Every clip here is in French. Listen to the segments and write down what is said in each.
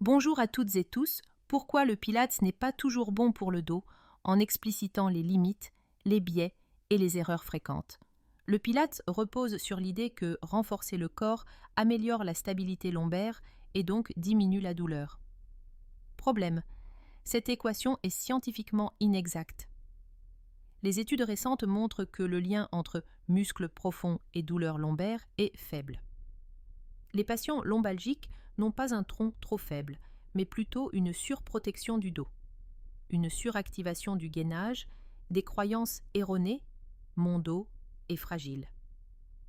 Bonjour à toutes et tous. Pourquoi le Pilates n'est pas toujours bon pour le dos, en explicitant les limites, les biais et les erreurs fréquentes. Le Pilates repose sur l'idée que renforcer le corps améliore la stabilité lombaire et donc diminue la douleur. Problème: cette équation est scientifiquement inexacte. Les études récentes montrent que le lien entre muscles profonds et douleur lombaire est faible. Les patients lombalgiques n'ont pas un tronc trop faible, mais plutôt une surprotection du dos, une suractivation du gainage, des croyances erronées, mon dos est fragile.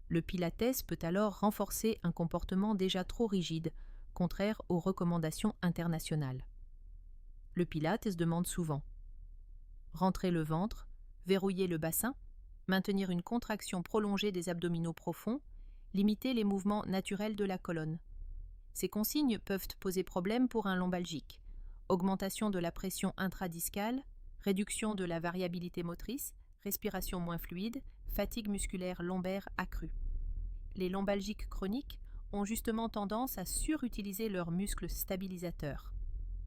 Le Pilates peut alors renforcer un comportement déjà trop rigide, contraire aux recommandations internationales. Le Pilates demande souvent rentrer le ventre, verrouiller le bassin, maintenir une contraction prolongée des abdominaux profonds, limiter les mouvements naturels de la colonne. Ces consignes peuvent poser problème pour un lombalgique. Augmentation de la pression intradiscale, réduction de la variabilité motrice, respiration moins fluide, fatigue musculaire lombaire accrue. Les lombalgiques chroniques ont justement tendance à surutiliser leurs muscles stabilisateurs.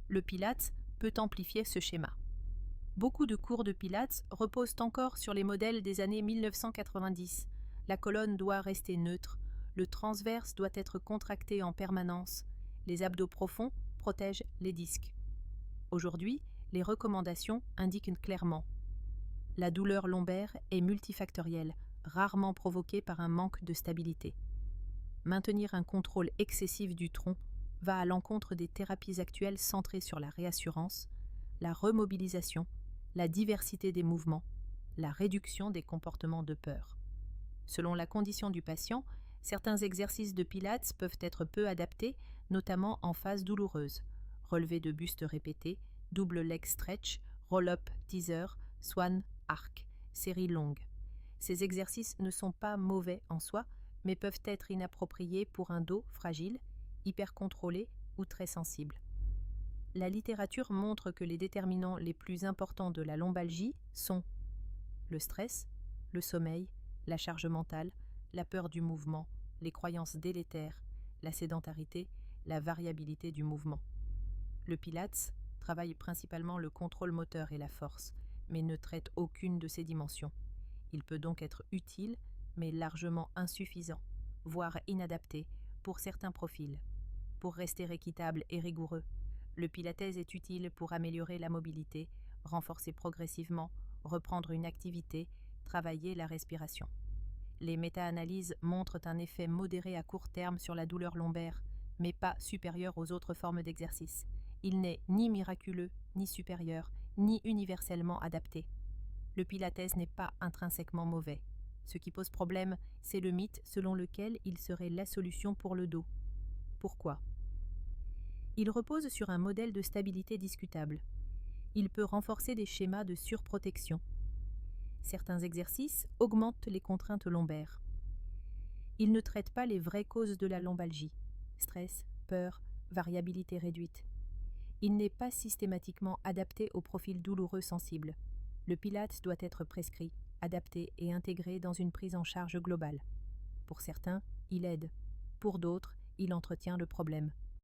Le Pilates peut amplifier ce schéma. Beaucoup de cours de Pilates reposent encore sur les modèles des années 1990. La colonne doit rester neutre, le transverse doit être contracté en permanence, les abdos profonds protègent les disques. Aujourd'hui, les recommandations indiquent clairement: la douleur lombaire est multifactorielle, rarement provoquée par un manque de stabilité. Maintenir un contrôle excessif du tronc va à l'encontre des thérapies actuelles centrées sur la réassurance, la remobilisation, la diversité des mouvements, la réduction des comportements de peur. Selon la condition du patient, certains exercices de Pilates peuvent être peu adaptés, notamment en phase douloureuse. Relevé de buste répété, double leg stretch, roll-up teaser, swan arc, série longue. Ces exercices ne sont pas mauvais en soi, mais peuvent être inappropriés pour un dos fragile, hypercontrôlé ou très sensible. La littérature montre que les déterminants les plus importants de la lombalgie sont le stress, le sommeil, la charge mentale, la peur du mouvement, les croyances délétères, la sédentarité, la variabilité du mouvement. Le Pilates travaille principalement le contrôle moteur et la force, mais ne traite aucune de ces dimensions. Il peut donc être utile, mais largement insuffisant, voire inadapté, pour certains profils. Pour rester équitable et rigoureux, le Pilates est utile pour améliorer la mobilité, renforcer progressivement, reprendre une activité, travailler la respiration. Les méta-analyses montrent un effet modéré à court terme sur la douleur lombaire, mais pas supérieur aux autres formes d'exercice. Il n'est ni miraculeux, ni supérieur, ni universellement adapté. Le Pilates n'est pas intrinsèquement mauvais. Ce qui pose problème, c'est le mythe selon lequel il serait la solution pour le dos. Pourquoi ? Il repose sur un modèle de stabilité discutable. Il peut renforcer des schémas de surprotection. Certains exercices augmentent les contraintes lombaires. Il ne traite pas les vraies causes de la lombalgie: stress, peur, variabilité réduite. Il n'est pas systématiquement adapté aux profils douloureux sensibles. Le Pilates doit être prescrit, adapté et intégré dans une prise en charge globale. Pour certains, il aide. Pour d'autres, il entretient le problème.